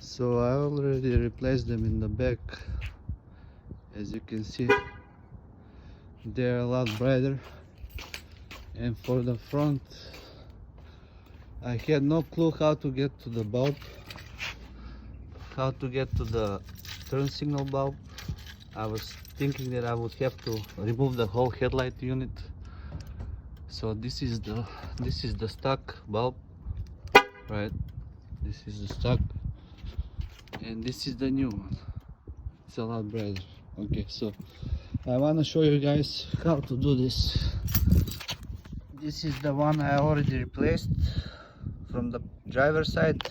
So I already replaced them in the back. As you can see, they're a lot brighter. And for the front, I had no clue how to get to the bulb, how to get to the turn signal bulb. I was thinking that I would have to remove the whole headlight unit. So this is the stock bulb, right? This is the stock, and this is the new one. It's a lot brighter. Okay, so I want to show you guys how to do this. This is the one I already replaced from the driver's side.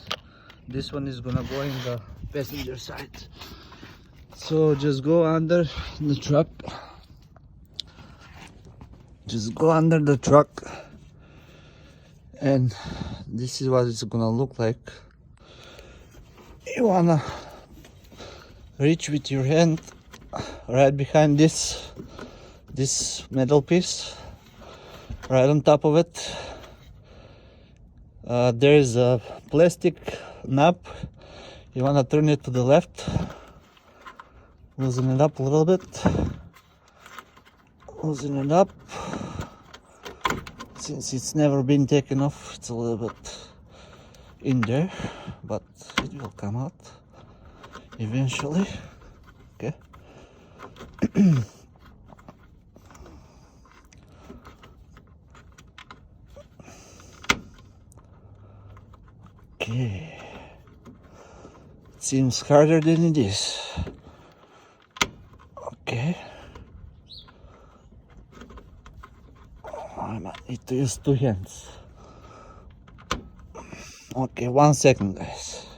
This one is gonna go in the passenger side. So just go under the truck. Just go under the truck, and this is what it's gonna look like. You wanna reach with your hand right behind this metal piece, right on top of it. There is a plastic knob. You wanna turn it to the left, loosen it up a little bit, loosen it up. Since it's never been taken off, it's a little bit in there, but it will come out eventually. Okay. Okay. It seems harder than it is. Okay. I might need to use two hands. Okay, 1 second, guys.